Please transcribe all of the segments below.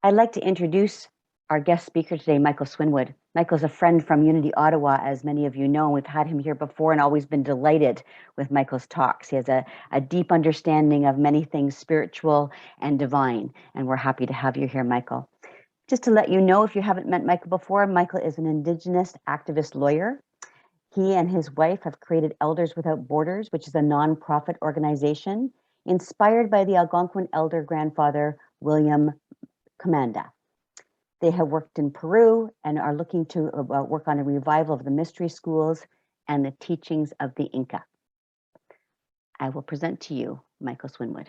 I'd like to introduce our guest speaker today, Michael Swinwood. Michael's a friend from Unity, Ottawa, as many of you know. We've had him here before and always been delighted with Michael's talks. He has a deep understanding of many things spiritual and divine, and we're happy to have you here, Michael. Just to let you know, if you haven't met Michael before, Michael is an Indigenous activist lawyer. He and his wife have created Elders Without Borders, which is a nonprofit organization inspired by the Algonquin elder grandfather, William Commanda. They have worked in Peru and are looking to work on a revival of the mystery schools and the teachings of the Inca. I will present to you Michael Swinwood.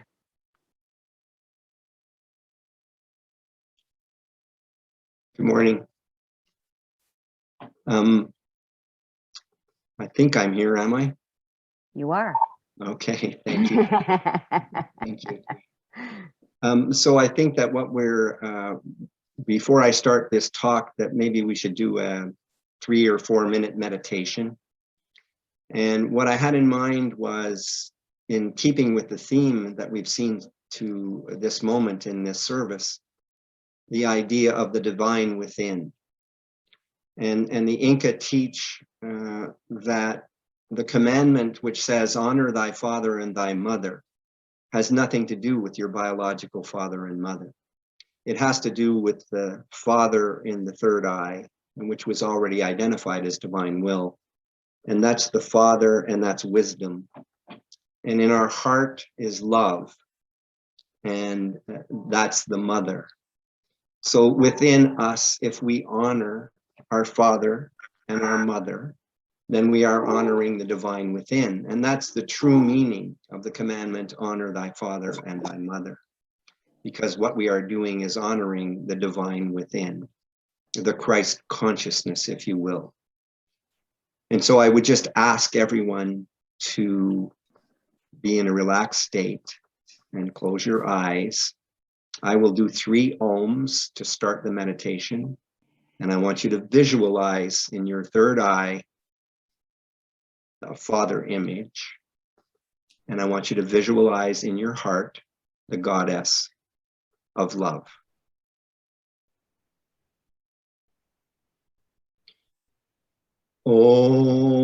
Good morning. I think I'm here, am I? You are. Okay, thank you. Thank you. So I think that what we're, before I start this talk, that maybe we should do a 3 or 4 minute meditation. And what I had in mind was, in keeping with the theme that we've seen to this moment in this service, the idea of the divine within. And the Inca teach that the commandment which says, honor thy father and thy mother, has nothing to do with your biological father and mother. It has to do with the father in the third eye, which was already identified as divine will. And that's the father, and that's wisdom. And in our heart is love, and that's the mother. So within us, if we honor our father and our mother, then we are honoring the divine within. And that's the true meaning of the commandment, honor thy father and thy mother. Because what we are doing is honoring the divine within, the Christ consciousness, if you will. And so I would just ask everyone to be in a relaxed state and close your eyes. I will do 3 ohms to start the meditation. And I want you to visualize in your third eye a father image. And I want you to visualize in your heart the goddess of love. Om.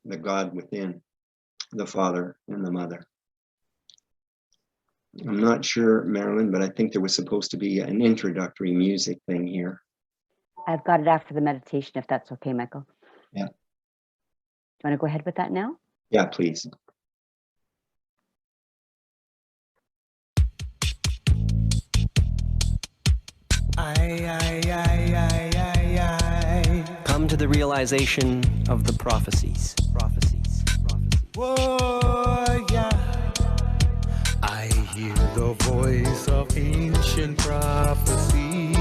the God within, the Father and the Mother. I'm not sure, Marilyn, but I think there was supposed to be an introductory music thing here. I've got it after the meditation, if that's okay, Michael. Yeah. Do you want to go ahead with that now? Yeah, please. Come to the realization of the prophecies. Whoa, yeah. I hear the voice of ancient prophecy.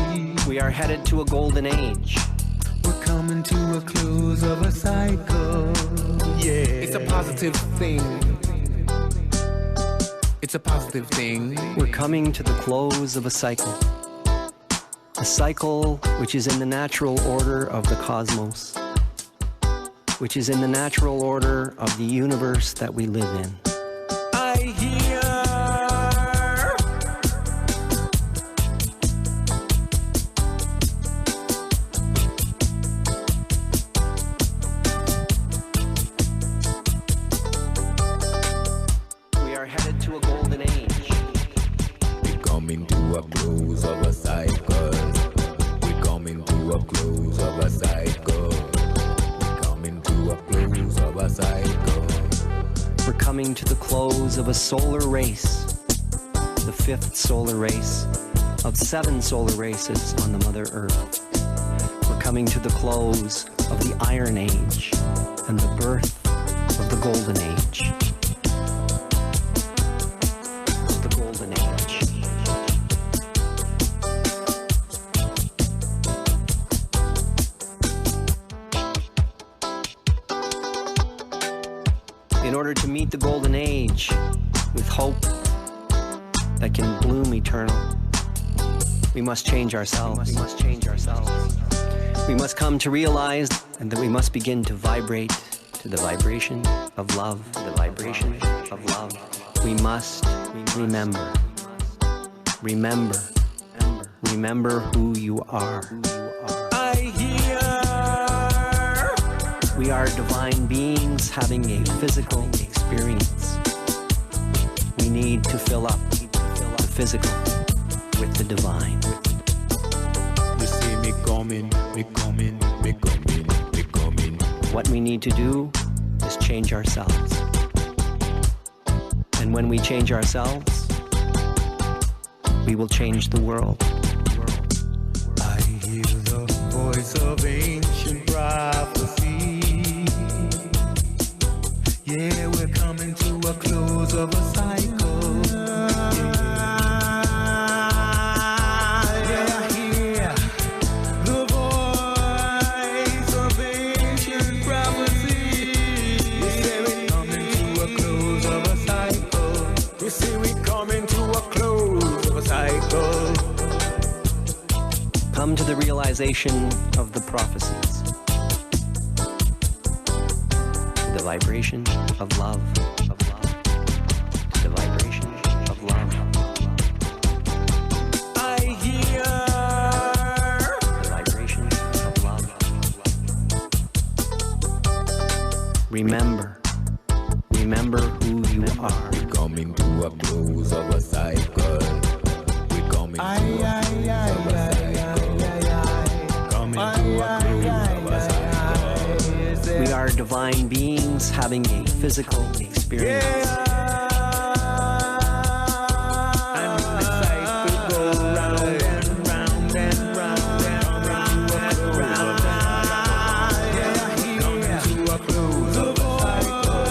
We are headed to a golden age. We're coming to a close of a cycle. Yeah. It's a positive thing. It's a positive thing. We're coming to the close of a cycle. A cycle which is in the natural order of the cosmos, which is in the natural order of the universe that we live in. I hear. We are headed to a golden age. We're coming to a close of a cycle. We're coming to a close of a cycle. We're coming to a close of a cycle. We're coming to the close of a solar race, the 5th solar race of 7 solar races on the Mother Earth. We're coming to the close of the Iron Age and the birth of the Golden Age. The Golden Age. In order to meet the Golden Age with hope that can bloom eternal, we must change ourselves. We must change ourselves. We must come to realize that we must begin to vibrate to the vibration of love, the vibration of love. We must remember. Remember who you are. I hear. We are divine beings having a physical experience. We need to fill up the physical with the divine. You see me coming, me coming, me coming, me coming. What we need to do is change ourselves. And when we change ourselves, we will change the world. I hear the voice of ancient prophecy. Yeah, we're coming to a close of a cycle. Yeah, I hear the voice of ancient prophecy. We say we're coming to a close of a cycle. We say we're coming to a close of a cycle. Come to the realization of the prophecies. The vibration of love, the vibration of love. I hear The vibration of love. Remember who you are. we're coming to a close of a cycle. We're coming to a close of a cycle. Coming to a close of a cycle. We are divine beings having a physical experience. And the cycle go round and round and round and round and round. Coming to a close of a cycle.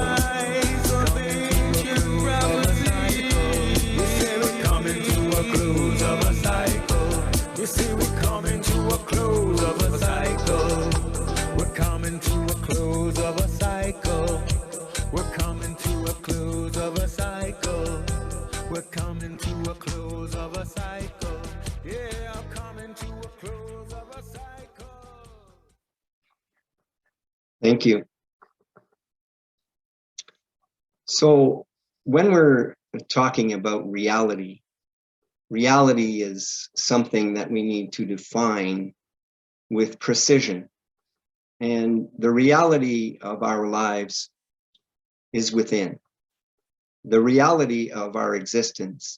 We say we're coming to a close of a cycle. We say we're coming to a close of a cycle. We're coming to a close of a cycle. We're coming to a close of a cycle. We're coming to a close of a cycle. Yeah, I'm coming to a close of a cycle. Thank you. So when we're talking about reality, reality is something that we need to define with precision And the reality of our lives is within. The reality of our existence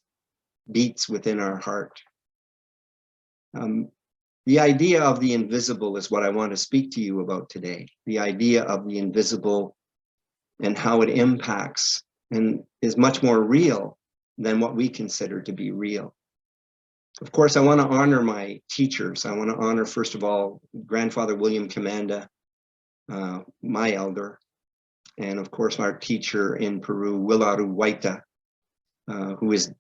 beats within our heart. The idea of the invisible is what I want to speak to you about today. The idea of the invisible and how it impacts and is much more real than what we consider to be real. Of course, I want to honor my teachers. I want to honor, first of all, Grandfather William Commanda, my elder, and of course, our teacher in Peru, Willaru Huayta, who is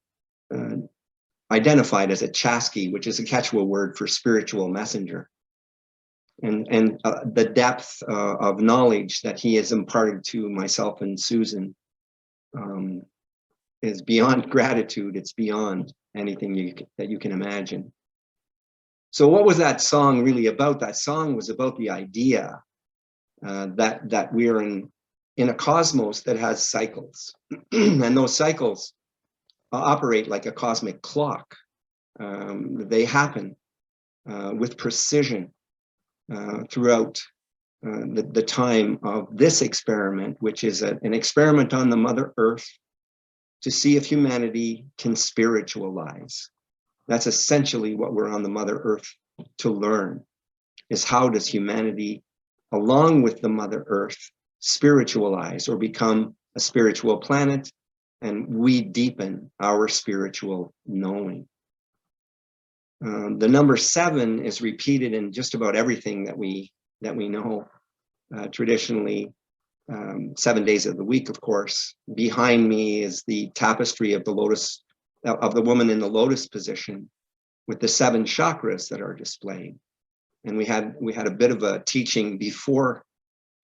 identified as a Chasqui, which is a Quechua word for spiritual messenger. And the depth of knowledge that he has imparted to myself and Susan is beyond gratitude. It's beyond anything that you can imagine. So what was that song really about? That song was about the idea that we're in a cosmos that has cycles. And those cycles operate like a cosmic clock. They happen with precision throughout the time of this experiment, which is an experiment on the Mother Earth to see if humanity can spiritualize. That's essentially what we're on the Mother Earth to learn, is how does humanity, along with the Mother Earth, spiritualize or become a spiritual planet, and we deepen our spiritual knowing. The number 7 is repeated in just about everything that we know. Traditionally, 7 days of the week, of course. Behind me is the tapestry of the lotus, of the woman in the lotus position, with the 7 chakras that are displayed. And we had a bit of a teaching before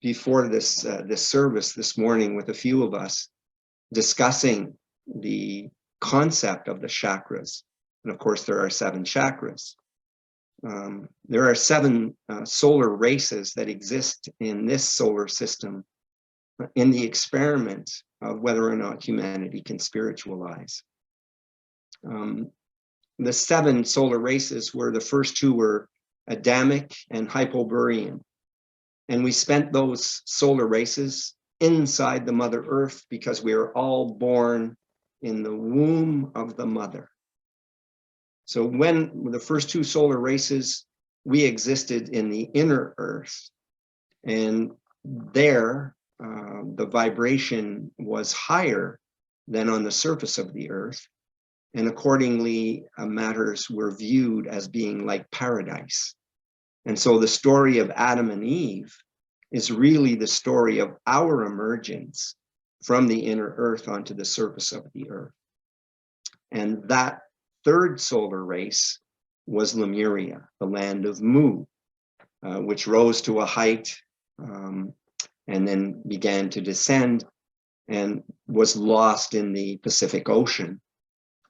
this service this morning with a few of us, discussing the concept of the chakras. And of course, there are 7 chakras. There are 7 solar races that exist in this solar system in the experiment of whether or not humanity can spiritualize. The 7 solar races were, the first 2 were Adamic and Hyperborean. And we spent those solar races inside the Mother Earth because we are all born in the womb of the Mother. So when the first 2 solar races, we existed in the inner Earth, and there the vibration was higher than on the surface of the Earth, and accordingly matters were viewed as being like paradise. And so the story of Adam and Eve is really the story of our emergence from the inner Earth onto the surface of the Earth. And that 3rd solar race was Lemuria, the land of Mu, which rose to a height and then began to descend and was lost in the Pacific Ocean.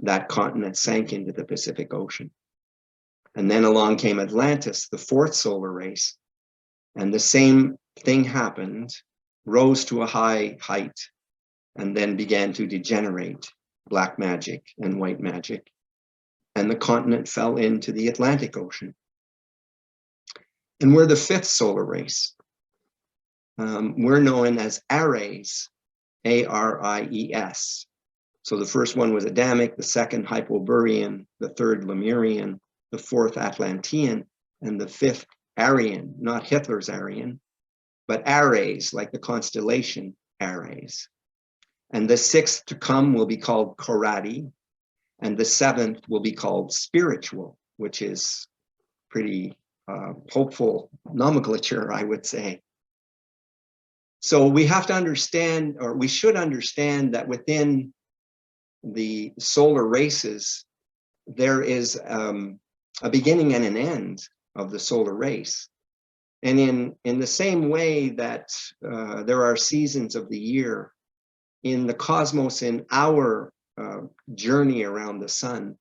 That continent sank into the Pacific Ocean. And then along came Atlantis, the 4th solar race. And the same thing happened, rose to a high height, and then began to degenerate, black magic and white magic. And the continent fell into the Atlantic Ocean. And we're the 5th solar race. We're known as Aries, A-R-I-E-S. So the first one was Adamic, the 2nd Hyperborean, the 3rd Lemurian, the 4th Atlantean, and the 5th Aryan, not Hitler's Aryan, but Aries, like the constellation Aries. And the 6th to come will be called Korati, and the 7th will be called spiritual, which is pretty hopeful nomenclature, I would say. So we have to understand, or we should understand, that within the solar races, there is a beginning and an end of the solar race. And in the same way that there are seasons of the year in the cosmos, in our journey around the sun,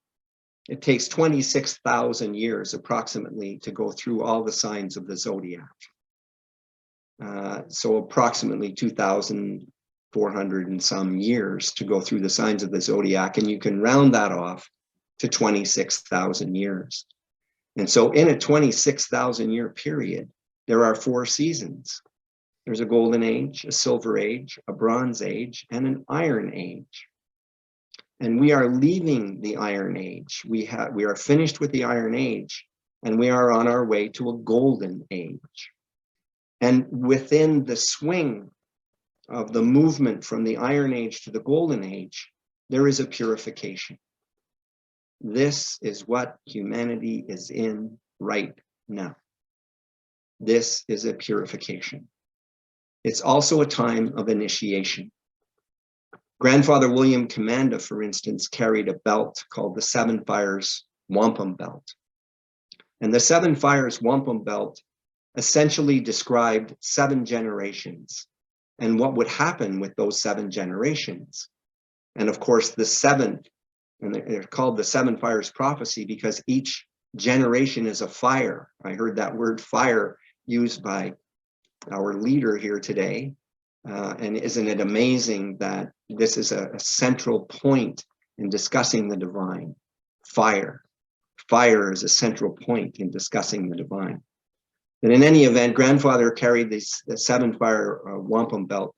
it takes 26,000 years approximately to go through all the signs of the zodiac. So approximately 2,400 and some years to go through the signs of the zodiac, and you can round that off to 26,000 years. And so in a 26,000 year period, There are 4 seasons. There's a golden age, a silver age, a bronze age, and an iron age. And we are leaving the iron age. We are finished with the iron age, and we are on our way to a golden age. And within the swing of the movement from the iron age to the golden age, there is a purification. This is what humanity is in right now. This is a purification. It's also a time of initiation. Grandfather William Commanda, for instance, carried a belt called the 7 Fires Wampum Belt. And the 7 Fires Wampum Belt essentially described 7 generations and what would happen with those 7 generations. And of course, the 7th, and they're called the 7 Fires Prophecy because each generation is a fire. I heard that word fire used by our leader here today. And isn't it amazing that this is a central point in discussing the divine? Fire. Fire is a central point in discussing the divine. But in any event, grandfather carried the 7 Fire Wampum Belt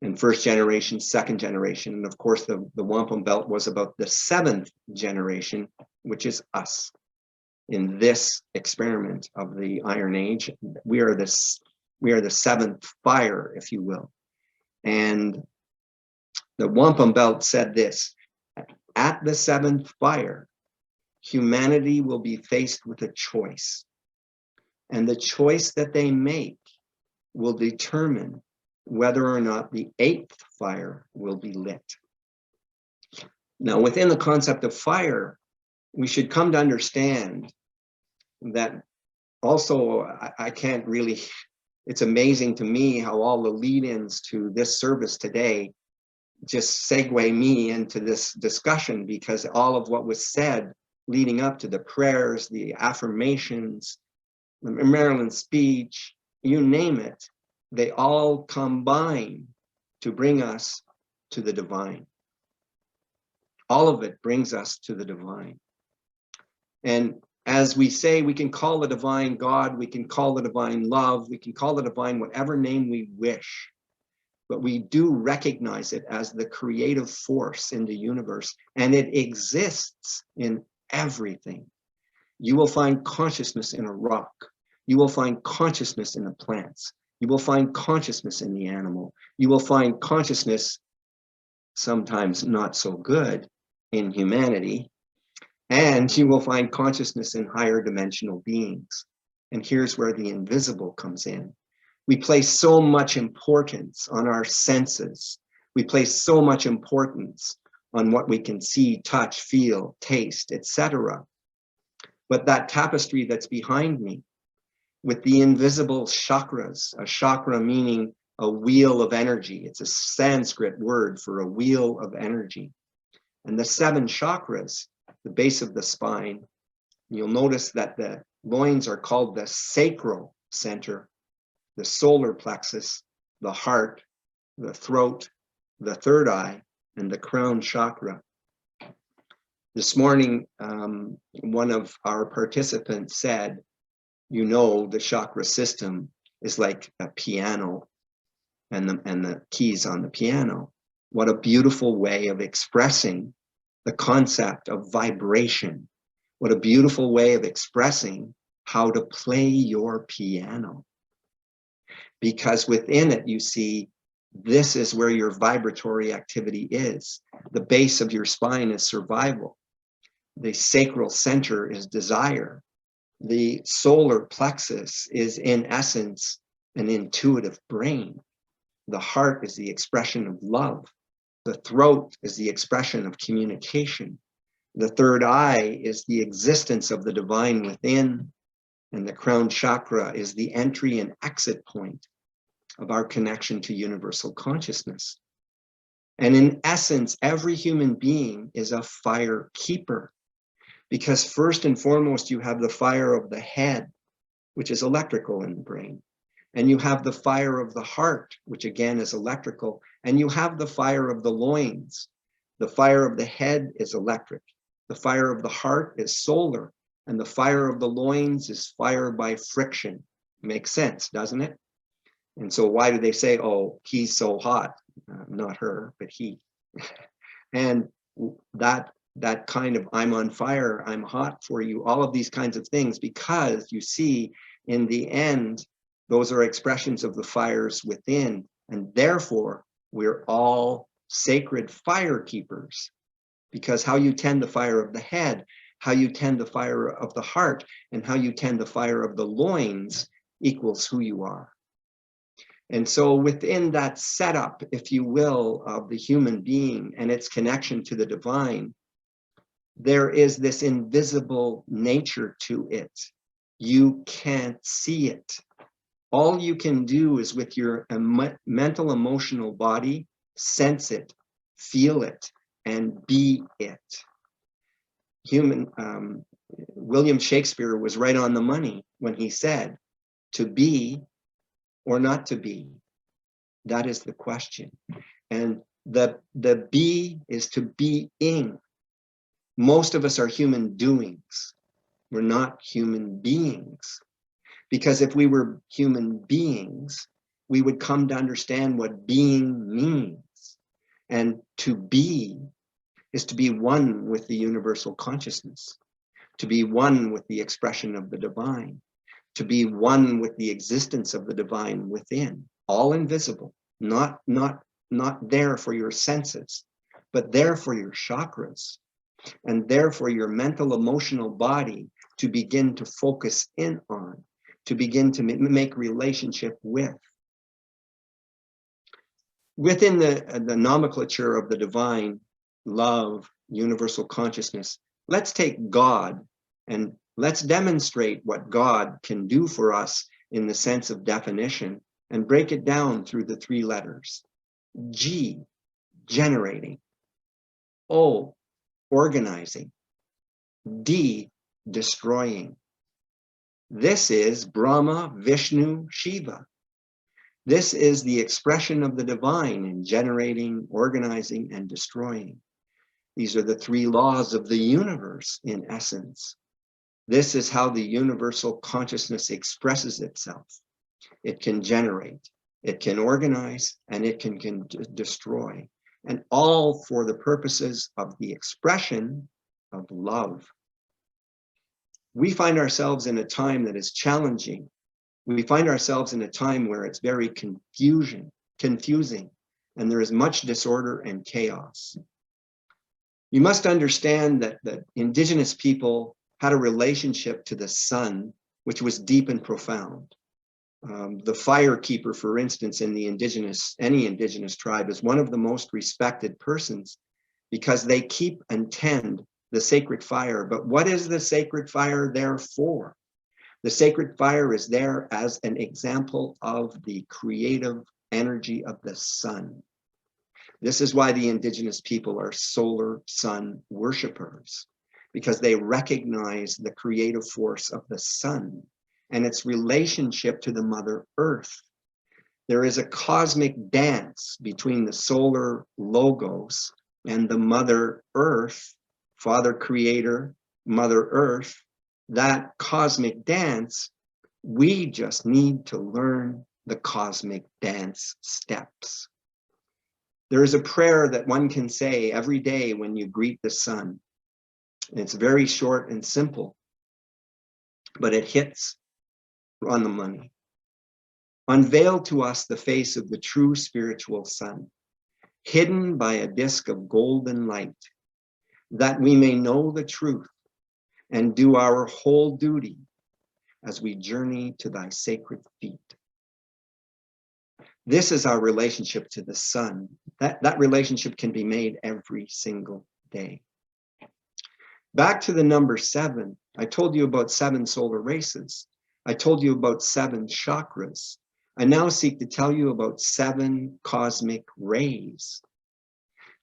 in 1st generation, 2nd generation. And of course, the Wampum Belt was about the 7th generation, which is us. In this experiment of the Iron Age, we are the 7th fire, if you will. And the Wampum Belt said this: at the 7th fire, humanity will be faced with a choice. And the choice that they make will determine whether or not the 8th fire will be lit. Now, within the concept of fire, we should come to understand that also, I can't really, it's amazing to me how all the lead-ins to this service today just segue me into this discussion, because all of what was said leading up to the prayers, the affirmations, the Maryland speech, you name it, they all combine to bring us to the divine. All of it brings us to the divine. And as we say, we can call the divine God, we can call the divine love, we can call the divine whatever name we wish, but we do recognize it as the creative force in the universe, and it exists in everything. You will find consciousness in a rock. You will find consciousness in the plants. You will find consciousness in the animal. You will find consciousness, sometimes not so good, in humanity. And you will find consciousness in higher dimensional beings. And here's where the invisible comes in. We place so much importance on our senses. We place so much importance on what we can see, touch, feel, taste, etc. But that tapestry that's behind me, with the invisible chakras, a chakra meaning a wheel of energy. It's a Sanskrit word for a wheel of energy. And the 7 chakras, the base of the spine, you'll notice that the loins are called the sacral center, the solar plexus, the heart, the throat, the third eye, and the crown chakra. This morning, one of our participants said, you know, the chakra system is like a piano and the keys on the piano. What a beautiful way of expressing the concept of vibration. What a beautiful way of expressing how to play your piano. Because within it, you see, this is where your vibratory activity is. The base of your spine is survival. The sacral center is desire. The solar plexus is, in essence, an intuitive brain. The heart is the expression of love. The throat is the expression of communication. The third eye is the existence of the divine within. And the crown chakra is the entry and exit point of our connection to universal consciousness. And in essence, every human being is a fire keeper. Because first and foremost, you have the fire of the head, which is electrical in the brain. And you have the fire of the heart, which again is electrical. And you have the fire of the loins. The fire of the head is electric. The fire of the heart is solar. And the fire of the loins is fire by friction. Makes sense, doesn't it? And so why do they say, oh, he's so hot? Not her, but he. And that kind of, I'm on fire, I'm hot for you, all of these kinds of things, because you see, in the end, those are expressions of the fires within, and therefore we're all sacred fire keepers, because how you tend the fire of the head, how you tend the fire of the heart, and how you tend the fire of the loins equals who you are. And so within that setup, if you will, of the human being and its connection to the divine, there is this invisible nature to it. You can't see it. All you can do is with your mental, emotional body, sense it, feel it, and be it. William Shakespeare was right on the money when he said, to be or not to be? That is the question. And the be is to being. Most of us are human doings. We're not human beings. Because if we were human beings, we would come to understand what being means. And to be is to be one with the universal consciousness, to be one with the expression of the divine, to be one with the existence of the divine within, all invisible, not there for your senses, but there for your chakras, and there for your mental, emotional body to begin to focus in on, to begin to make relationship with. Within the nomenclature of the divine, love, universal consciousness, let's take God and let's demonstrate what God can do for us in the sense of definition and break it down through the three letters. G, generating. O, organizing. D, destroying. This is Brahma, Vishnu, Shiva. This is the expression of the divine in generating, organizing, and destroying. These are the three laws of the universe in essence. This is how the universal consciousness expresses itself. It can generate, it can organize, and it can destroy. And all for the purposes of the expression of love. We find ourselves in a time that is challenging. We find ourselves in a time where it's very confusing, and there is much disorder and chaos. You must understand that the indigenous people had a relationship to the sun, which was deep and profound. The fire keeper, for instance, in any indigenous tribe is one of the most respected persons because they keep and tend the sacred fire. But what is the sacred fire there for? The sacred fire is there as an example of the creative energy of the sun. This is why the indigenous people are solar sun worshipers, because they recognize the creative force of the sun and its relationship to the Mother Earth. There is a cosmic dance between the solar logos and the Mother Earth, Father Creator, Mother Earth. That cosmic dance, we just need to learn the cosmic dance steps. There is a prayer that one can say every day when you greet the sun. It's very short and simple, but it hits on the money. Unveil to us the face of the true spiritual sun, hidden by a disk of golden light, that we may know the truth and do our whole duty as we journey to thy sacred feet. This is our relationship to the sun. That relationship can be made every single day. Back to the number 7, I told you about 7 solar races. I told you about 7 chakras. I now seek to tell you about 7 cosmic rays.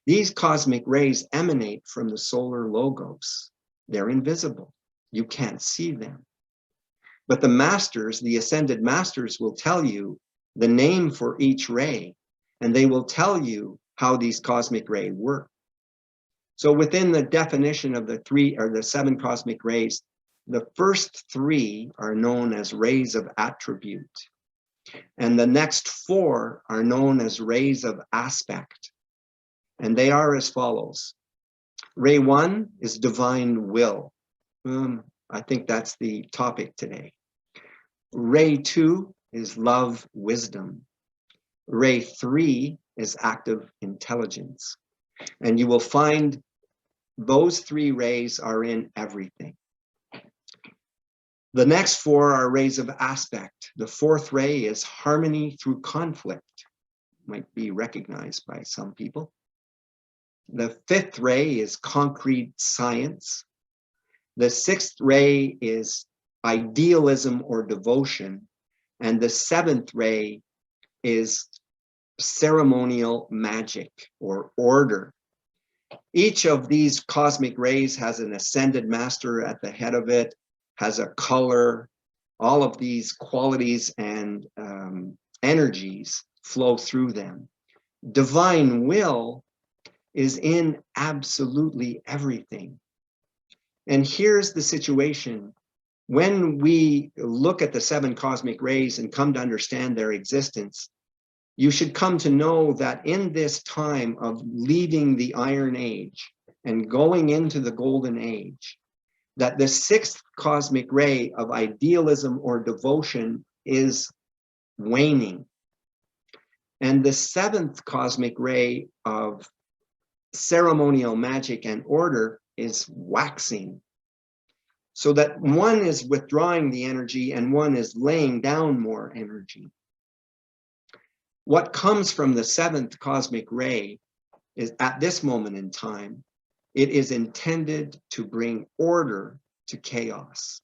These cosmic rays emanate from the solar logos. They're invisible. You can't see them. But the masters, the ascended masters, will tell you the name for each ray, and they will tell you how these cosmic rays work. So within the definition of the 7 cosmic rays, The first three are known as rays of attribute, and the next four are known as rays of aspect. And they are as follows. Ray 1 is divine will. I think that's the topic today. Ray 2 is love, wisdom. Ray 3 is active intelligence. And you will find those three rays are in everything. The next four are rays of aspect. The fourth ray is harmony through conflict. Might be recognized by some people. The fifth ray is concrete science. The sixth ray is idealism or devotion. And the seventh ray is ceremonial magic or order. Each of these cosmic rays has an ascended master at the head of it, has a color. All of these qualities and energies flow through them. Divine will is in absolutely everything. And here's the situation. When we look at the seven cosmic rays and come to understand their existence, you should come to know that in this time of leaving the Iron Age and going into the Golden Age, that the sixth cosmic ray of idealism or devotion is waning. And the seventh cosmic ray of ceremonial magic and order is waxing. So that one is withdrawing the energy and one is laying down more energy. What comes from the seventh cosmic ray is, at this moment in time, it is intended to bring order to chaos.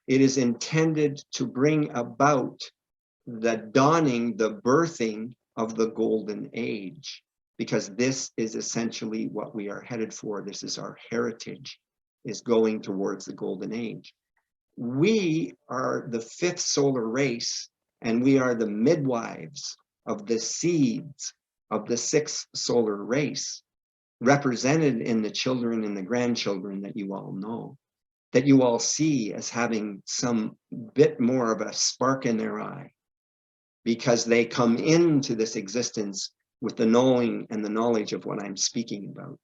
It is intended to bring about the dawning, the birthing of the Golden Age, because this is essentially what we are headed for. This is our heritage, is going towards the Golden Age. We are the fifth solar race, and we are the midwives of the seeds of the sixth solar race, represented in the children and the grandchildren that you all know, that you all see as having some bit more of a spark in their eye, because they come into this existence with the knowing and the knowledge of what I'm speaking about.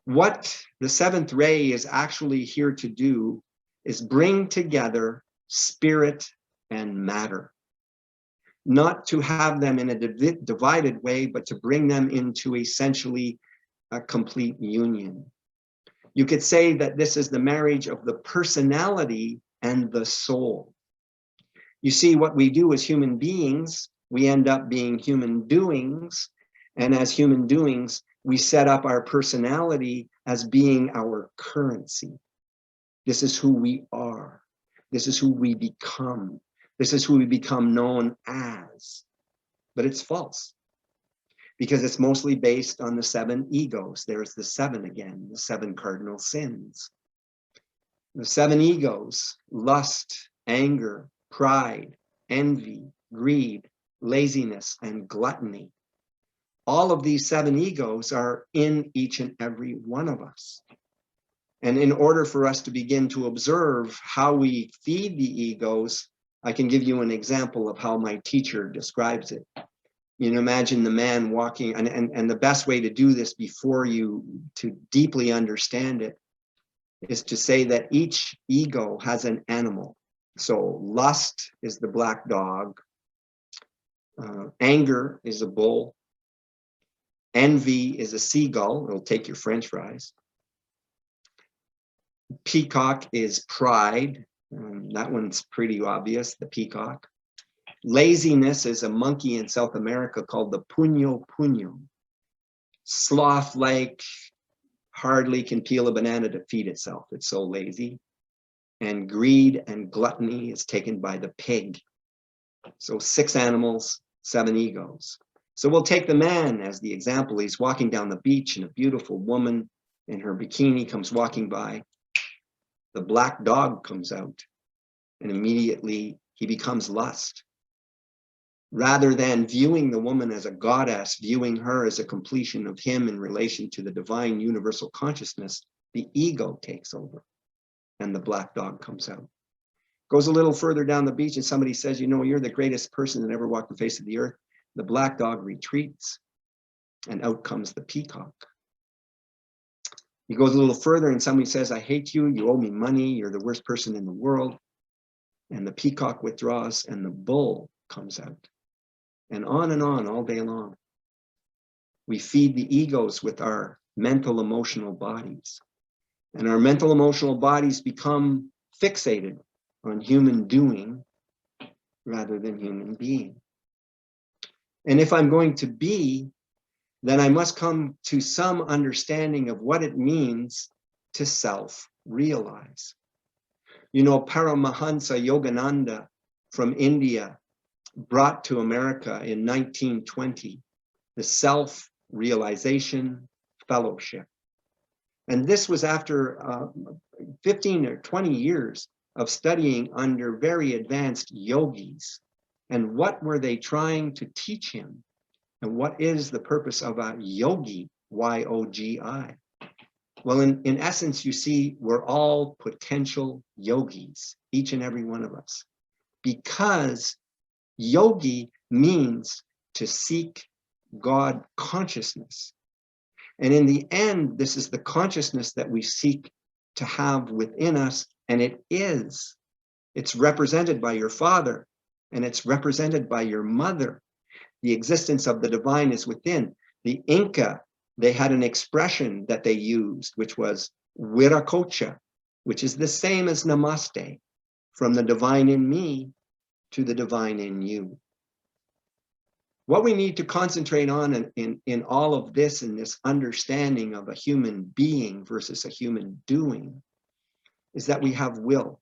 What the seventh ray is actually here to do is bring together spirit and matter. Not to have them in a divided way, but to bring them into essentially a complete union. You could say that this is the marriage of the personality and the soul. You see, what we do as human beings, we end up being human doings. And as human doings, we set up our personality as being our currency. This is who we are. This is who we become. This is who we become known as. But it's false, because it's mostly based on the seven egos. There's the seven again, the seven cardinal sins. The seven egos: lust, anger, pride, envy, greed, laziness, and gluttony. All of these seven egos are in each and every one of us. And in order for us to begin to observe how we feed the egos, I can give you an example of how my teacher describes it. You can imagine the man walking, and the best way to do this before you to deeply understand it is to say that each ego has an animal. So lust is the black dog, anger is a bull, envy is a seagull, it'll take your French fries. Peacock is pride. That one's pretty obvious, the peacock. Laziness is a monkey in South America called the puño puño. Sloth-like, hardly can peel a banana to feed itself. It's so lazy. And greed and gluttony is taken by the pig. So 6 animals, 7 egos. So we'll take the man as the example. He's walking down the beach and a beautiful woman in her bikini comes walking by. The black dog comes out, and immediately he becomes lust. Rather than viewing the woman as a goddess, viewing her as a completion of him in relation to the divine universal consciousness, the ego takes over. and the black dog comes out. Goes a little further down the beach and somebody says, you know, you're the greatest person that ever walked the face of the earth. The black dog retreats and out comes the peacock. He goes a little further and somebody says, I hate you, you owe me money, you're the worst person in the world. And the peacock withdraws and the bull comes out. And on all day long. We feed the egos with our mental, emotional bodies. And our mental, emotional bodies become fixated on human doing rather than human being. And if I'm going to be, then I must come to some understanding of what it means to self-realize. You know, Paramahansa Yogananda from India brought to America in 1920 the Self-Realization Fellowship. And this was after 15 or 20 years of studying under very advanced yogis. And what were they trying to teach him? And what is the purpose of a yogi, Y-O-G-I? Well, in essence, you see, we're all potential yogis, each and every one of us, because yogi means to seek God consciousness. And in the end, this is the consciousness that we seek to have within us, and it's represented by your father, and it's represented by your mother. The existence of the divine is within. The Inca, they had an expression that they used, which was Wiracocha, which is the same as Namaste, from the divine in me to the divine in you. What we need to concentrate on in all of this, in this understanding of a human being versus a human doing, is that we have will.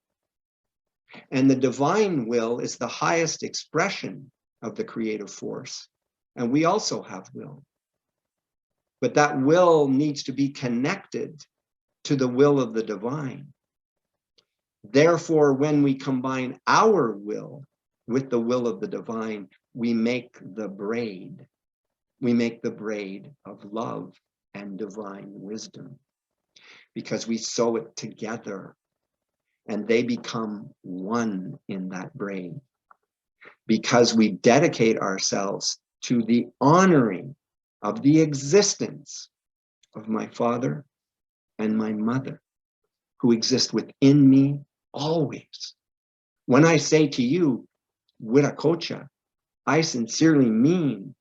And the divine will is the highest expression of the creative force. And we also have will. But that will needs to be connected to the will of the divine. Therefore, when we combine our will with the will of the divine, we make the braid. We make the braid of love and divine wisdom, because we sew it together and they become one in that braid, because we dedicate ourselves to the honoring of the existence of my father and my mother, who exist within me always. When I say to you, Wiracocha, I sincerely mean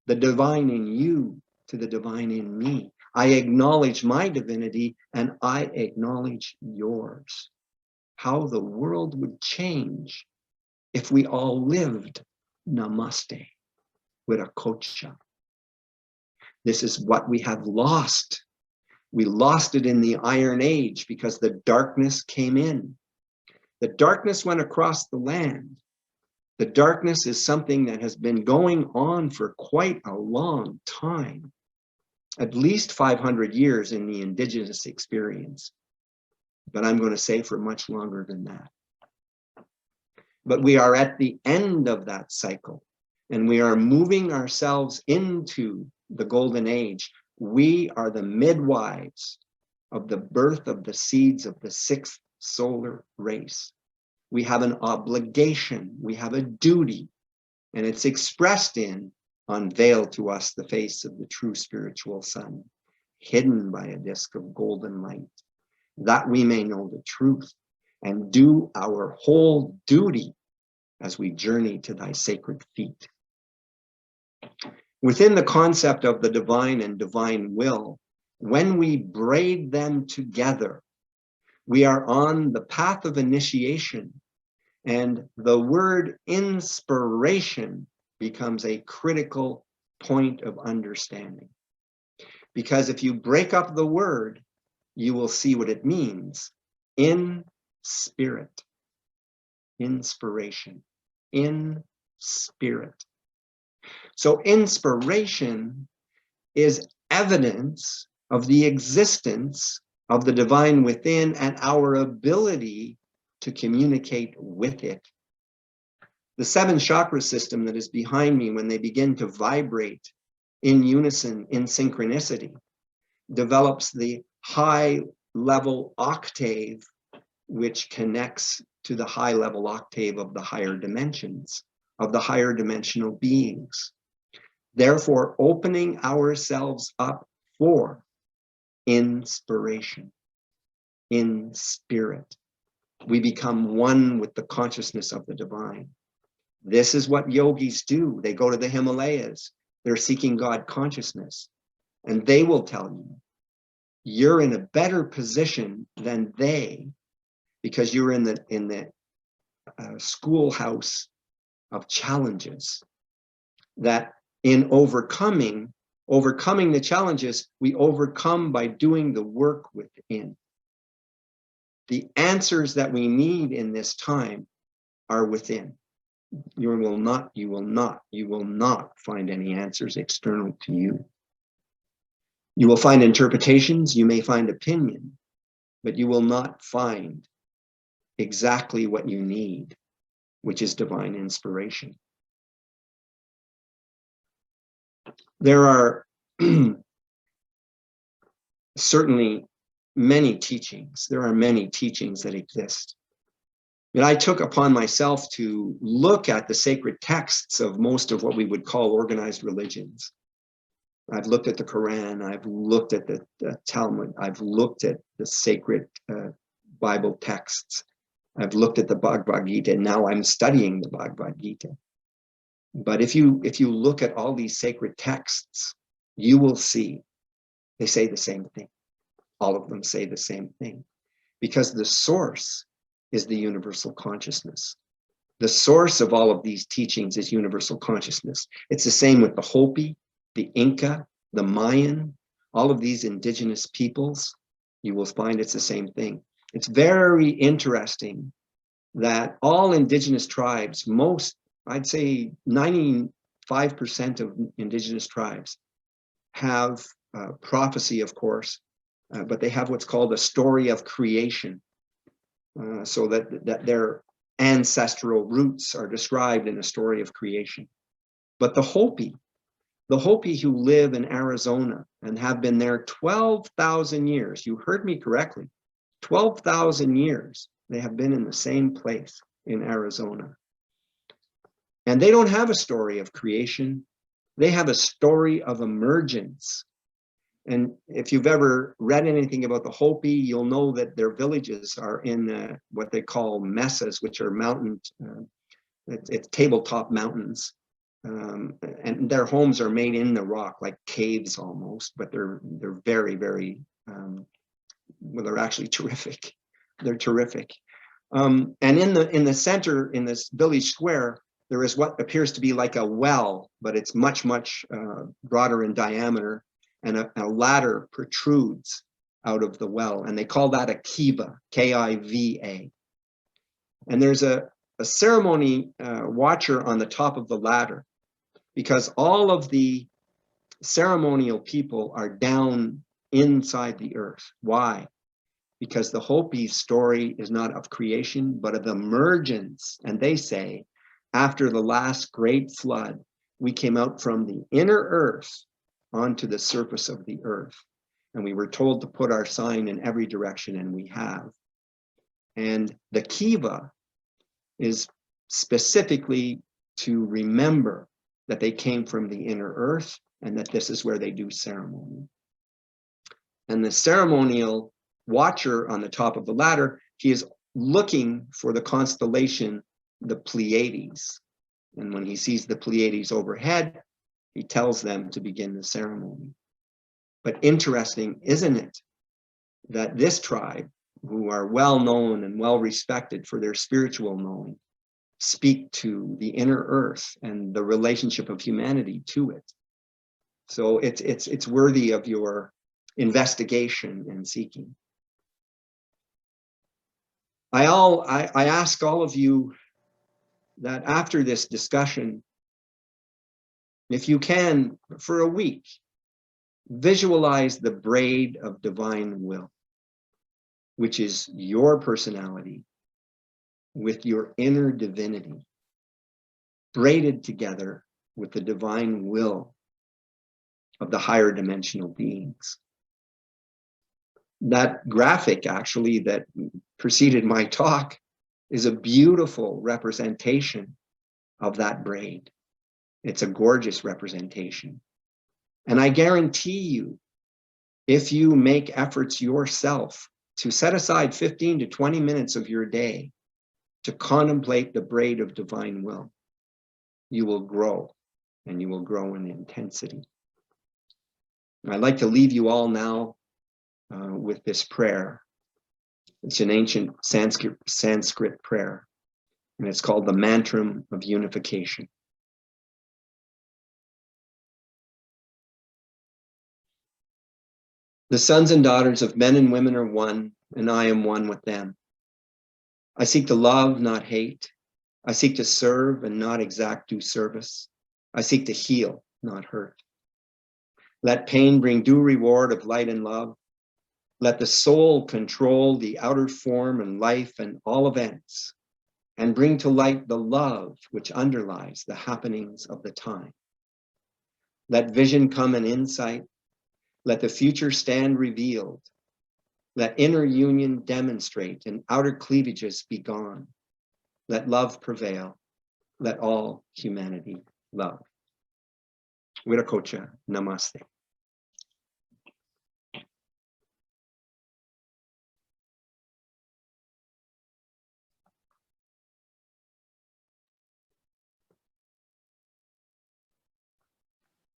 the divine in you to the divine in me. I acknowledge my divinity and I acknowledge yours. How the world would change if we all lived Namaste, Wiracocha. This is what we have lost. We lost it in the Iron Age because the darkness came in. The darkness went across the land. The darkness is something that has been going on for quite a long time, at least 500 years in the indigenous experience. But I'm going to say for much longer than that. But we are at the end of that cycle, and we are moving ourselves into the golden age. We are the midwives of the birth of the seeds of the sixth solar race. We have an obligation, we have a duty, and it's expressed in unveil to us the face of the true spiritual sun, hidden by a disk of golden light, that we may know the truth and do our whole duty as we journey to thy sacred feet. Within the concept of the divine and divine will, when we braid them together, we are on the path of initiation, and the word inspiration becomes a critical point of understanding. Because if you break up the word, you will see what it means. In spirit, inspiration, in spirit. So inspiration is evidence of the existence of the divine within and our ability to communicate with it. The 7 chakra system that is behind me, when they begin to vibrate in unison, in synchronicity, develops the high level octave which connects to the high level octave of the higher dimensions, of the higher dimensional beings. Therefore, opening ourselves up for inspiration in spirit. We become one with the consciousness of the divine. This is what yogis do. They go to the Himalayas. They're seeking God consciousness. And they will tell you, you're in a better position than they, because you're in the schoolhouse of challenges. That in overcoming the challenges, we overcome by doing the work within. The answers that we need in this time are within. You will not find any answers external to you. You will find interpretations, you may find opinion, but you will not find exactly what you need, which is divine inspiration. There are certainly many teachings. There are many teachings that exist. But I took upon myself to look at the sacred texts of most of what we would call organized religions. I've looked at the Quran, I've looked at the Talmud, I've looked at the sacred Bible texts, I've looked at the Bhagavad Gita, and now I'm studying the Bhagavad Gita. But if you look at all these sacred texts, you will see they say the same thing. All of them say the same thing, because the source is the universal consciousness. The source of all of these teachings is universal consciousness. It's the same with the Hopi, the Inca, the Mayan, all of these indigenous peoples. You will find it's the same thing. It's very interesting that all indigenous tribes, I'd say 95% of indigenous tribes have prophecy, of course, but they have what's called a story of creation, so that their ancestral roots are described in a story of creation. But the Hopi who live in Arizona and have been there 12,000 years, you heard me correctly, 12,000 years, they have been in the same place in Arizona. And they don't have a story of creation. They have a story of emergence. And if you've ever read anything about the Hopi, you'll know that their villages are in what they call mesas, which are mountain, it's tabletop mountains. And their homes are made in the rock, like caves almost, but they're very, very, well, they're actually terrific. They're terrific. And in the center, in this village square, there is what appears to be like a well, but it's much, much broader in diameter, and a ladder protrudes out of the well, and they call that a kiva, K-I-V-A. And there's a ceremony watcher on the top of the ladder, because all of the ceremonial people are down inside the earth. Why? Because the Hopi story is not of creation, but of emergence. And they say, after the last great flood, we came out from the inner earth onto the surface of the earth. And we were told to put our sign in every direction, and we have. And the kiva is specifically to remember that they came from the inner earth and that this is where they do ceremony. And the ceremonial watcher on the top of the ladder, he is looking for the constellation, the Pleiades. And when he sees the Pleiades overhead, he tells them to begin the ceremony. But interesting, isn't it, that this tribe, who are well known and well respected for their spiritual knowing, speak to the inner earth and the relationship of humanity to it. So it's worthy of your investigation and seeking. I ask all of you that after this discussion, if you can, for a week, visualize the braid of divine will, which is your personality with your inner divinity, braided together with the divine will of the higher dimensional beings. that graphic actually that preceded my talk is a beautiful representation of that braid. It's a gorgeous representation. And I guarantee you, if you make efforts yourself to set aside 15 to 20 minutes of your day to contemplate the braid of divine will, you will grow, and you will grow in intensity. I'd like to leave you all now with this prayer. It's an ancient Sanskrit prayer, and it's called the Mantra of Unification. The sons and daughters of men and women are one, and I am one with them. I seek to love, not hate. I seek to serve and not exact due service. I seek to heal, not hurt. Let pain bring due reward of light and love. Let the soul control the outer form and life and all events, and bring to light the love which underlies the happenings of the time. Let vision come and insight. Let the future stand revealed. Let inner union demonstrate and outer cleavages be gone. Let love prevail. Let all humanity love. Wiracocha, namaste.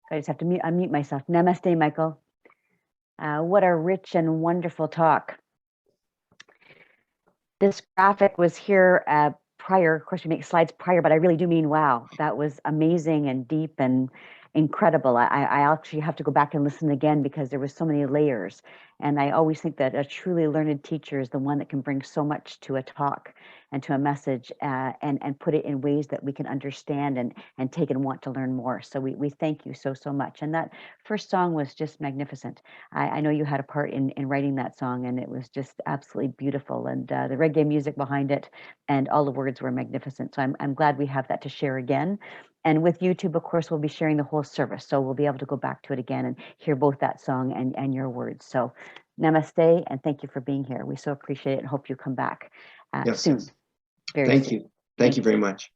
I just have to unmute myself. Namaste, Michael. What a rich and wonderful talk. This graphic was here prior. Of course, we make slides prior, but I really do mean wow. That was amazing and deep and incredible. I actually have to go back and listen again because there was so many layers. And I always think that a truly learned teacher is the one that can bring so much to a talk and to a message and put it in ways that we can understand and take and want to learn more. So we thank you so much. And that first song was just magnificent. I know you had a part in writing that song, and it was just absolutely beautiful. And the reggae music behind it and all the words were magnificent. So I'm glad we have that to share again. And with YouTube, of course, we'll be sharing the whole service. So we'll be able to go back to it again and hear both that song and your words. So namaste, and thank you for being here. We so appreciate it and hope you come back Yes, soon. yes. Very Thank soon. you. Thank you very much.